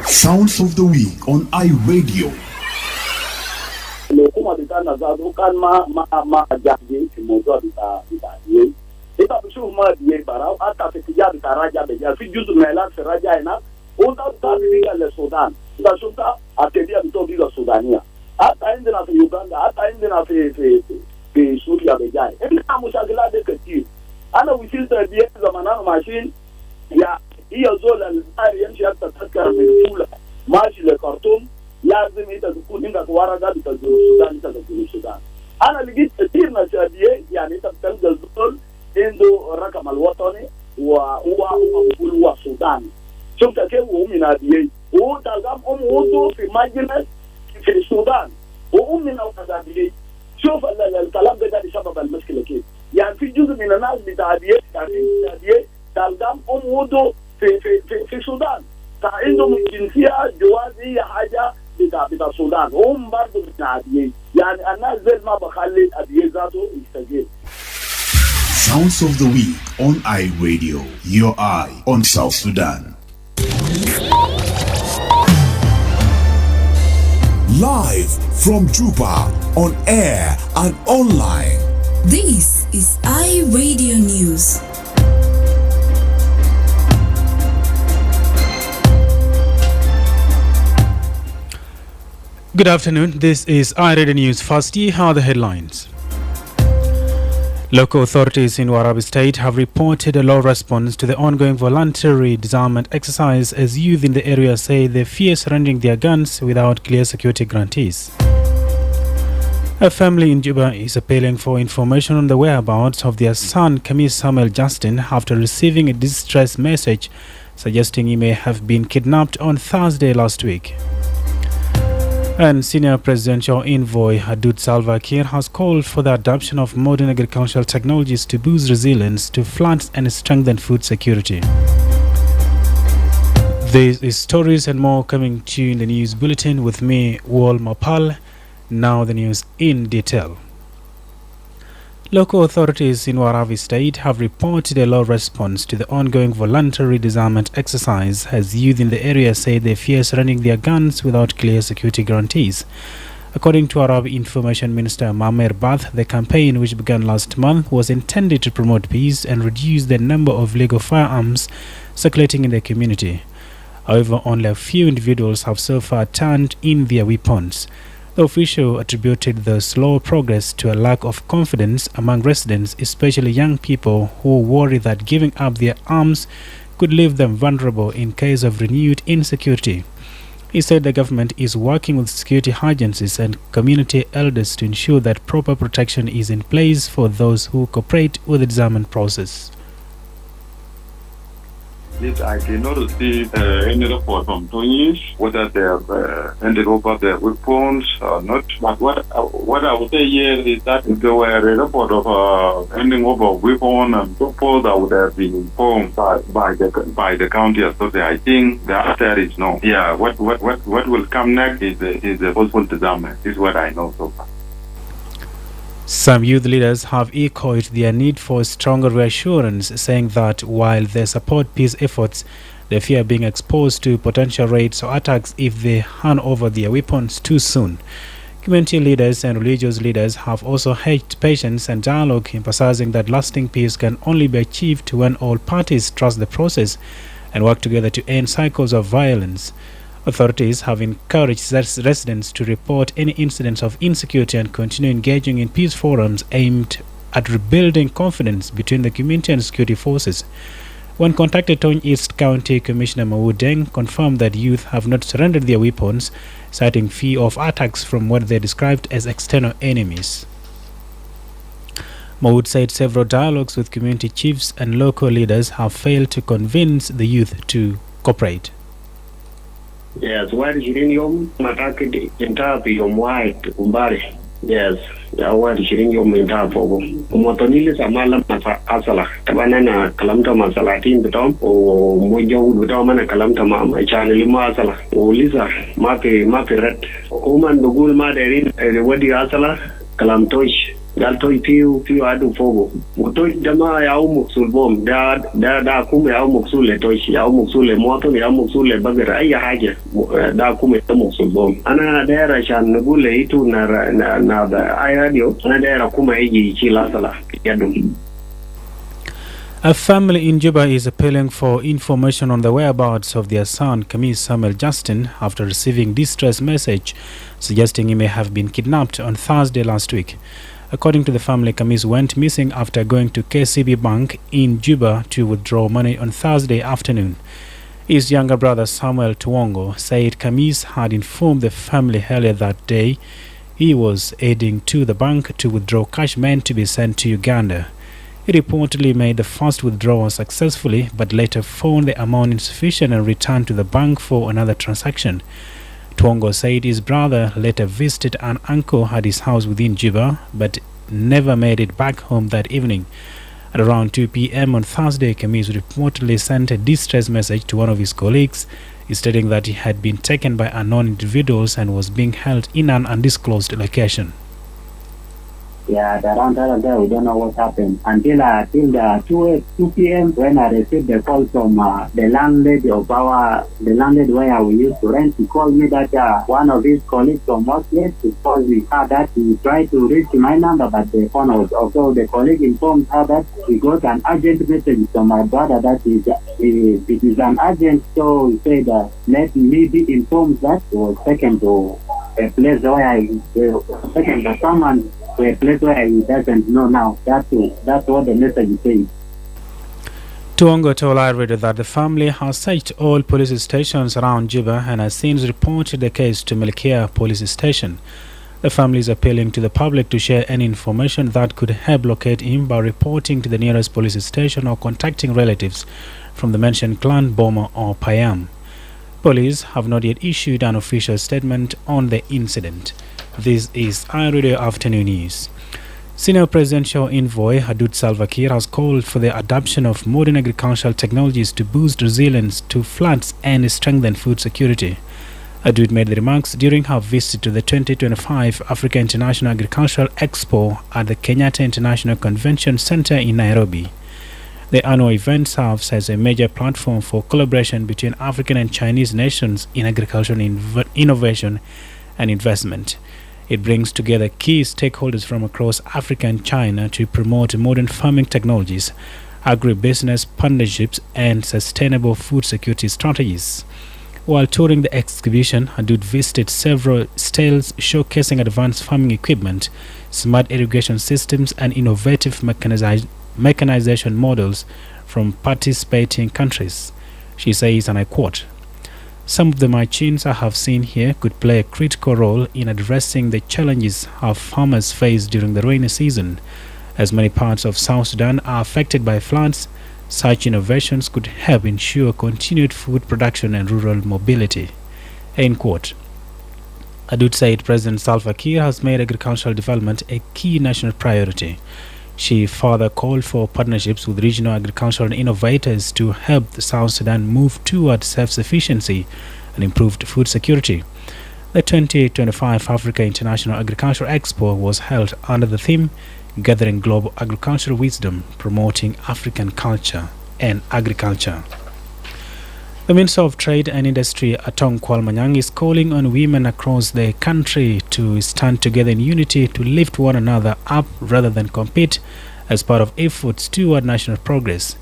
Sounds of the Week on iRadio. هي زول الآن يمشي حتى تذكر من الأولى ماشي لخرطوم لازم أنت تكون عندك ورقة بتاع السودان أنت تكون السودان. أنا لقيت كثير نشادية يعني أنت بتلقى الزول عنده الرقم الوطني وهو بقول هو سوداني. شفت كيف هو من هذه هو تلقى عضو في مجلس في السودان ومن هذه شوف الكلام ده قاعد يسبب المشكلة كيف يعني في جزء من الناس بتاع هذه يعني تلقى عضو في السودان فعندهم الجنسية جوازية حاجة بتاع السودان هم برضو من عاديين يعني الناس زي ما بخلي عاديين ذاته يستجيب. Sounds of the Week on iRadio, your eye on South Sudan. Live from Juba, on air and online. This is iRadio News. Good afternoon. This is iRadio News. First, here are the headlines. Local authorities in Warab State have reported a low response to the ongoing voluntary disarmament exercise as youth in the area say they fear surrendering their guns without clear security guarantees. A family in Juba is appealing for information on the whereabouts of their son, Kamis Samuel Justin, after receiving a distress message suggesting he may have been kidnapped on Thursday last week. And senior presidential envoy Adut Salva Kiir has called for the adoption of modern agricultural technologies to boost resilience to floods and strengthen food security. This is stories and more coming to you in the news bulletin with me, Wol Mapal. Now the news in detail. Local authorities in Waravi State have reported a low response to the ongoing voluntary disarmament exercise as youth in the area say they fear surrendering their guns without clear security guarantees. According to Waravi Information Minister Mamer Bath, the campaign, which began last month, was intended to promote peace and reduce the number of legal firearms circulating in the community. However, only a few individuals have so far turned in their weapons. The official attributed the slow progress to a lack of confidence among residents, especially young people who worry that giving up their arms could leave them vulnerable in case of renewed insecurity. He said the government is working with security agencies and community elders to ensure that proper protection is in place for those who cooperate with the disarmament process. Yes, I did not receive any report from Tony whether they have handed over their weapons or not. But what I would say here is that if there were a report of handing over weapon and so forth, I would have been informed by the county authority. I think the answer is no. Yeah, what will come next is a possible disarmament. This is what I know so far. Some youth leaders have echoed their need for stronger reassurance, saying that while they support peace efforts, they fear being exposed to potential raids or attacks if they hand over their weapons too soon. Community leaders and religious leaders have also urged patience and dialogue, emphasizing that lasting peace can only be achieved when all parties trust the process and work together to end cycles of violence. Authorities have encouraged residents to report any incidents of insecurity and continue engaging in peace forums aimed at rebuilding confidence between the community and security forces. When contacted, Tony East County Commissioner Mawu Deng confirmed that youth have not surrendered their weapons, citing fear of attacks from what they described as external enemies. Mawood said several dialogues with community chiefs and local leaders have failed to convince the youth to cooperate. Yes, why did you attack the entire white Umbari? Yes, why did you entire Pogo? Motonili Samala Asala, Tabanana, Kalamta Masalatin, the Tom, or Mojo with Domana Kalamta Mama, Chanel Masala, or Lisa, Mapi Red, Oman Bugul Maderin, Wadi Asala, Kalamtosh, gal toy piu adu fogo toy jama ya muksul bom da kuma ya muksul le toy ya muksul le moto ya muksul le bagara ay haja da kuma ya muksul bom ana da ra shan nugule itu na da ay radio ana da ra kuma yi ci la sala yadum. A family in Juba is appealing for information on the whereabouts of their son, Kamis Samuel Justin, after receiving distress message suggesting he may have been kidnapped on Thursday last week. According to the family, Kamis went missing after going to KCB Bank in Juba to withdraw money on Thursday afternoon. His younger brother, Samuel Tuongo, said Kamis had informed the family earlier that day he was heading to the bank to withdraw cash meant to be sent to Uganda. He reportedly made the first withdrawal successfully, but later found the amount insufficient and returned to the bank for another transaction. Tuongo said his brother later visited an uncle at his house within Juba, but never made it back home that evening. At around 2 p.m. on Thursday, Kamis reportedly sent a distress message to one of his colleagues, stating that he had been taken by unknown individuals and was being held in an undisclosed location. Yeah, around there, we don't know what happened until the 2 p.m. when I received the call from the landlady where we used to rent. He called me that one of his colleagues from workplace called me that he tried to reach my number, but the phone was off. So the colleague informed her that he got an urgent message from my brother that it is an urgent. So he said, let me be informed that he was taken to a place where taken to someone. A place where he doesn't know now. That's what the message says. Tuongo told iRadio that the family has searched all police stations around Juba and has since reported the case to Melkia police station. The family is appealing to the public to share any information that could help locate him by reporting to the nearest police station or contacting relatives from the mentioned clan, Boma or Payam. Police have not yet issued an official statement on the incident. This is iRadio Afternoon News. Senior Presidential Envoy Hadud Salva Kiir has called for the adoption of modern agricultural technologies to boost resilience to floods and strengthen food security. Hadud made the remarks during her visit to the 2025 Africa International Agricultural Expo at the Kenyatta International Convention Center in Nairobi. The annual event serves as a major platform for collaboration between African and Chinese nations in agricultural innovation and investment. It brings together key stakeholders from across Africa and China to promote modern farming technologies, agribusiness partnerships, and sustainable food security strategies. While touring the exhibition, Hadud visited several stalls showcasing advanced farming equipment, smart irrigation systems, and innovative mechanization models from participating countries. She says, and I quote, "Some of the machines I have seen here could play a critical role in addressing the challenges our farmers face during the rainy season. As many parts of South Sudan are affected by floods, such innovations could help ensure continued food production and rural mobility." End quote. Hadud said President Salva Kiir has made agricultural development a key national priority. She further called for partnerships with regional agricultural innovators to help the South Sudan move toward self-sufficiency and improved food security. The 2025 Africa International Agricultural Expo was held under the theme Gathering Global Agricultural Wisdom, Promoting African Culture and Agriculture. The Minister of Trade and Industry, Atong Kwalmanyang, is calling on women across the country to stand together in unity to lift one another up rather than compete as part of efforts toward national progress.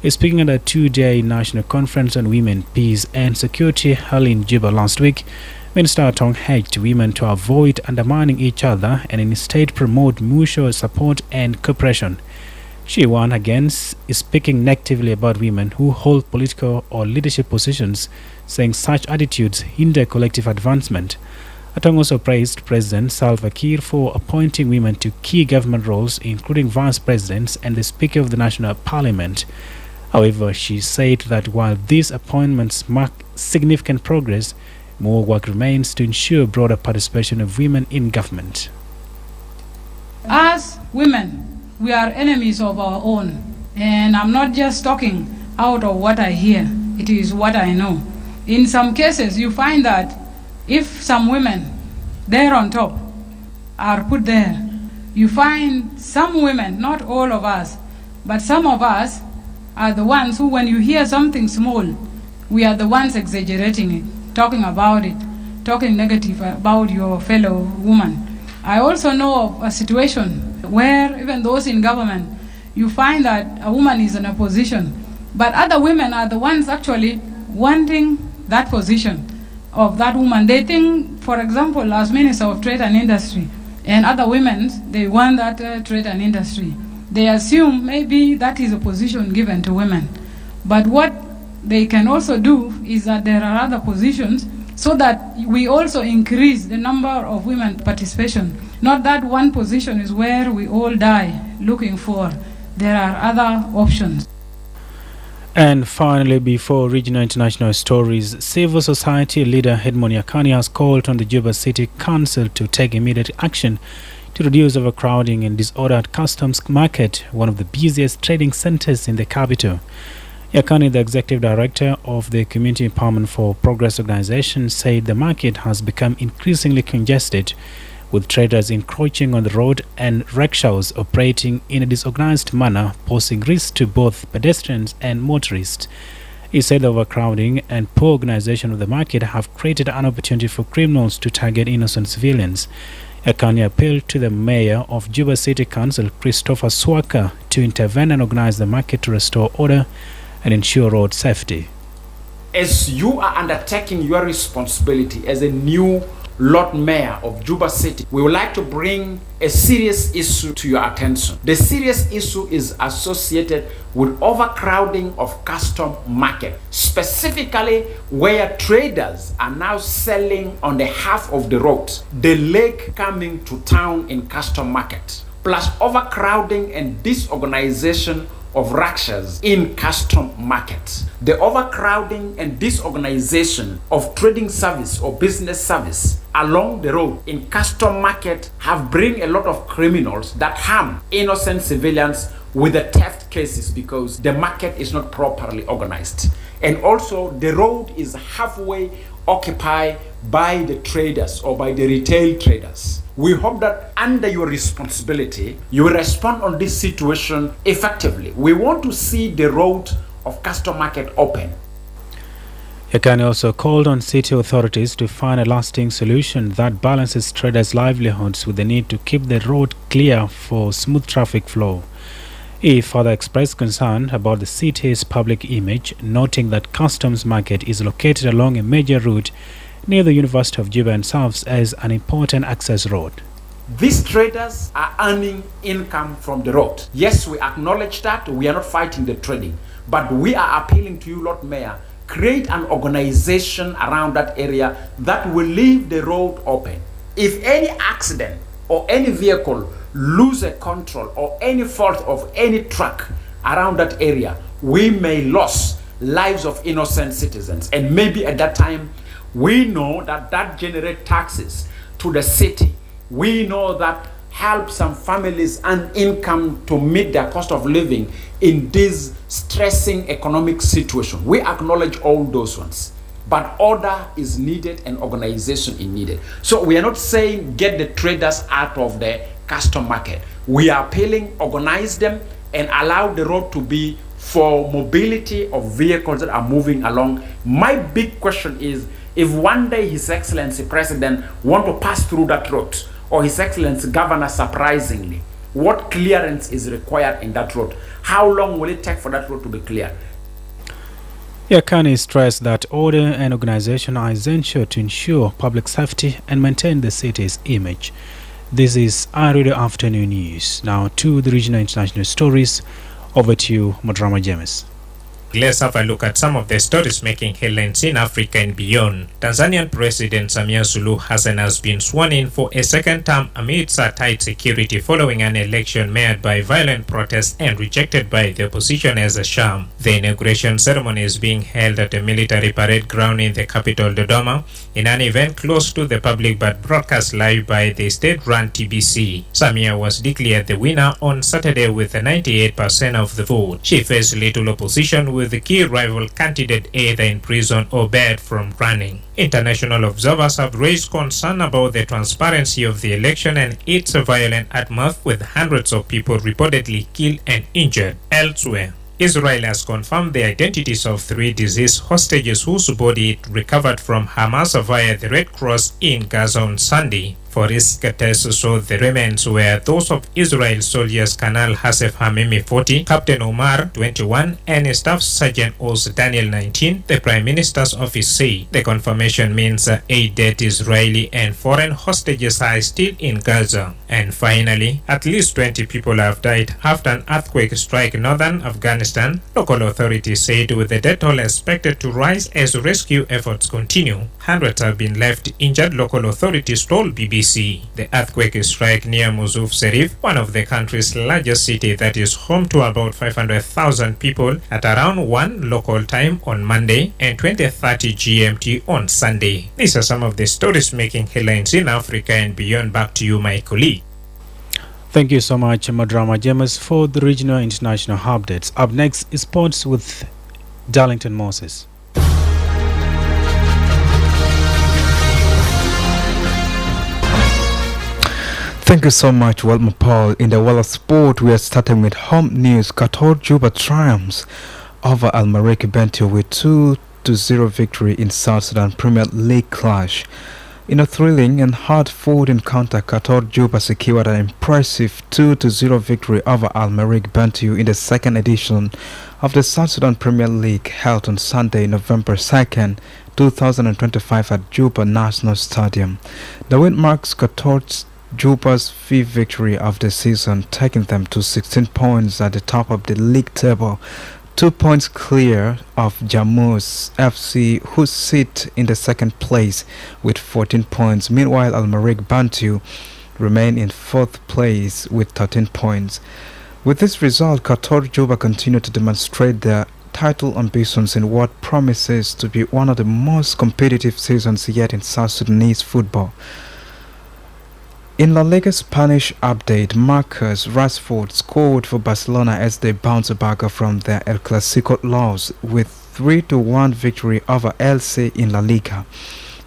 He's speaking at a two-day national conference on women, peace and security held in Juba last week. Minister Atong urged women to avoid undermining each other and instead promote mutual support and cooperation. She warned against speaking negatively about women who hold political or leadership positions, saying such attitudes hinder collective advancement. Atong also praised President Salva Kiir for appointing women to key government roles, including vice presidents and the Speaker of the National Parliament. However, she said that while these appointments mark significant progress, more work remains to ensure broader participation of women in government. As women, we are enemies of our own. And I'm not just talking out of what I hear, it is what I know. In some cases, you find that if some women there on top are put there you find some women, not all of us, but some of us are the ones who, when you hear something small, we are the ones exaggerating it, talking about it, talking negative about your fellow woman. I also know of a situation where even those in government, you find that a woman is in a position, but other women are the ones actually wanting that position of that woman. They think, for example, as Minister of Trade and Industry, and other women, they want that trade and industry. They assume maybe that is a position given to women. But what they can also do is that there are other positions so that we also increase the number of women participation. Not that one position is where we all die looking for. There are other options. And finally, before regional international stories, civil society leader Edmond Yakani has called on the Juba City Council to take immediate action to reduce overcrowding and disorder at Customs Market, one of the busiest trading centers in the capital. Yakani, the executive director of the Community Empowerment for Progress organization, said the market has become increasingly congested, with traders encroaching on the road and rickshaws operating in a disorganized manner, posing risks to both pedestrians and motorists. He said the overcrowding and poor organization of the market have created an opportunity for criminals to target innocent civilians. Yakani appealed to the mayor of Juba City Council, Christopher Swaka, to intervene and organize the market to restore order and ensure road safety. As you are undertaking your responsibility as a new Lord Mayor of Juba City, we would like to bring a serious issue to your attention. The serious issue is associated with overcrowding of custom market, specifically where traders are now selling on the half of the road, the leg coming to town in custom market, plus overcrowding and disorganization of rickshaws in custom market. The overcrowding and disorganization of trading service or business service along the road in custom market have bring a lot of criminals that harm innocent civilians with the theft cases because the market is not properly organized. And also the road is halfway occupied by the traders or by the retail traders. We hope that under your responsibility, you will respond on this situation effectively. We want to see the road of custom market open. Yakani also called on city authorities to find a lasting solution that balances traders' livelihoods with the need to keep the road clear for smooth traffic flow. He further expressed concern about the city's public image, noting that Customs Market is located along a major route near the University of Juba and serves as an important access road. These traders are earning income from the road. Yes, we acknowledge that. We are not fighting the trading. But we are appealing to you, Lord Mayor, create an organization around that area that will leave the road open. If any accident or any vehicle lose a control or any fault of any truck around that area, we may lose lives of innocent citizens. And maybe at that time, we know that that generates taxes to the city. We know that helps some families and income to meet their cost of living in this stressing economic situation. We acknowledge all those ones. But order is needed and organization is needed. So we are not saying get the traders out of the custom market. We are appealing, organize them and allow the road to be for mobility of vehicles that are moving along. My big question is, if one day His Excellency President want to pass through that road, or His Excellency Governor surprisingly, what clearance is required in that road? How long will it take for that road to be cleared? Yakani stressed that order and organization are essential to ensure public safety and maintain the city's image. This is iRadio Afternoon News. Now to the regional international stories. Over to you, Madrama James. Let's have a look at some of the stories making headlines in Africa and beyond. Tanzanian President Samia Suluhu Hassan has been sworn in for a second term amidst a tight security following an election marred by violent protests and rejected by the opposition as a sham. The inauguration ceremony is being held at a military parade ground in the capital Dodoma in an event closed to the public but broadcast live by the state-run TBC. Samia was declared the winner on Saturday with 98% of the vote. She faced little opposition with the key rival candidate either in prison or barred from running. International observers have raised concern about the transparency of the election and its violent aftermath, with hundreds of people reportedly killed and injured. Elsewhere, Israel has confirmed the identities of 3 deceased hostages whose body it recovered from Hamas via the Red Cross in Gaza on Sunday. Forensic tests showed the remains were those of Israel soldiers Colonel Hasef Hamimi 40, Captain Omar 21, and Staff Sergeant Oz Daniel 19, the Prime Minister's office said. The confirmation means 8 dead Israeli and foreign hostages are still in Gaza. And finally, at least 20 people have died after an earthquake struck northern Afghanistan, local authorities said, with the death toll expected to rise as rescue efforts continue. Hundreds have been left injured, local authorities told BBC. The earthquake struck near Mosul Serif, one of the country's largest cities that is home to about 500,000 people, at around 1 local time on Monday and 20:30 GMT on Sunday. These are some of the stories making headlines in Africa and beyond. Back to you, my colleague. Thank you so much, Madrama James, for the regional and international updates. Up next is sports with Darlington Moses. Thank you so much, Wol Mapal. In the world of sport, we are starting with home news. Qatar Juba triumphs over Al Merreikh Bentiu with 2-0 victory in South Sudan Premier League clash. In a thrilling and hard-fought encounter, Qatar Juba secured an impressive 2-0 victory over Al Merreikh Bentiu in the second edition of the South Sudan Premier League, held on Sunday, November 2nd, 2025 at Juba National Stadium. The win marks Qatar Juba's 5th victory of the season, taking them to 16 points at the top of the league table, 2 points clear of Jammus FC, who sit in the second place with 14 points. Meanwhile, Al Merreikh Bentiu remain in 4th place with 13 points. With this result, Qatar Juba continue to demonstrate their title ambitions in what promises to be one of the most competitive seasons yet in South Sudanese football. In La Liga Spanish update, Marcus Rashford scored for Barcelona as they bounce back from their El Clasico loss with 3-1 victory over Elche in La Liga.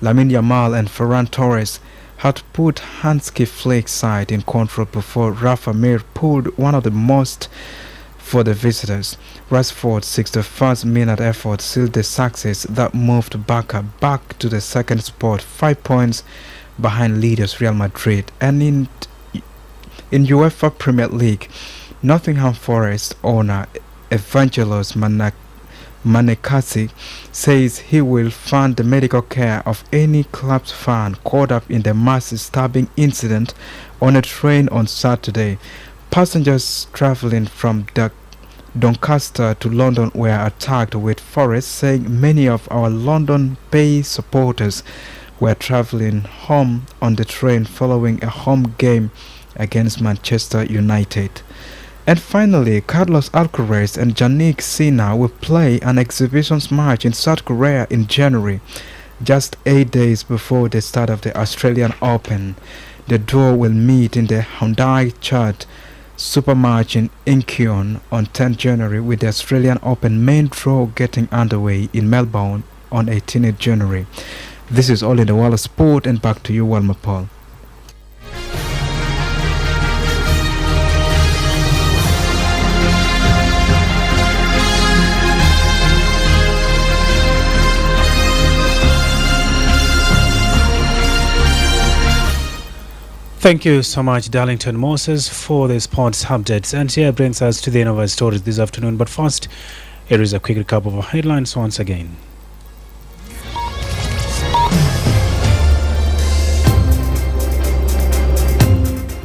Lamine Yamal and Ferran Torres had put Hansi Flick's side in control before Rafa Mir pulled one of the most for the visitors. Rashford's 61st minute effort sealed the success that moved Barca back to the second spot, 5 points behind leaders Real Madrid. And in UEFA Premier League, Nottingham Forest owner Evangelos Manekasi says he will fund the medical care of any club's fan caught up in the mass stabbing incident on a train on Saturday. Passengers traveling from Doncaster to London were attacked, with Forest saying many of our London-based supporters were traveling home on the train following a home game against Manchester United. And finally, Carlos Alcaraz and Jannik Sinner will play an exhibitions match in South Korea in January, just 8 days before the start of the Australian Open. The duo will meet in the Hyundai Chart Supermatch in Incheon on 10 January, with the Australian Open main draw getting underway in Melbourne on 18th January. This is all in the world of sport, and back to you, Wol Mapal. Thank you so much, Darlington Moses, for the sports updates. And here brings us to the end of our stories this afternoon. But first, here is a quick recap of our headlines once again.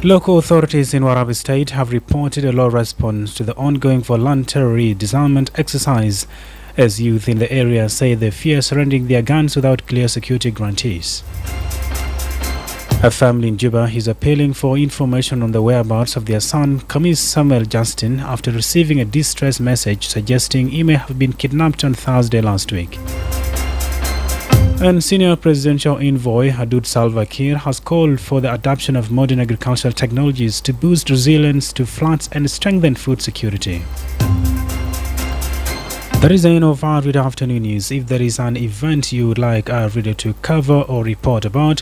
Local authorities in Warabi State have reported a low response to the ongoing voluntary disarmament exercise, as youth in the area say they fear surrendering their guns without clear security guarantees. A family in Juba is appealing for information on the whereabouts of their son, Kamis Samuel Justin, after receiving a distress message suggesting he may have been kidnapped on Thursday last week. And senior presidential envoy Adud Salva Kiir has called for the adoption of modern agricultural technologies to boost resilience to floods and strengthen food security. That is the end of our Reader Afternoon News. If there is an event you would like our reader to cover or report about,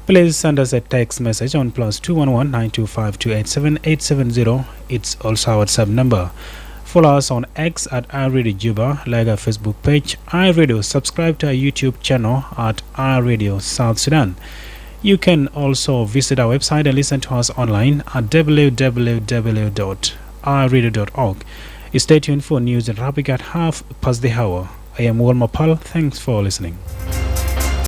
please send us a text message on +211 925 287 870. It's also our WhatsApp number. Follow us on X at iRadio Juba, like our Facebook page, iRadio. Subscribe to our YouTube channel at iRadio South Sudan. You can also visit our website and listen to us online at www.iRadio.org. Stay tuned for news in Arabic at 1/2 past the hour. I am Wol Mapal. Thanks for listening.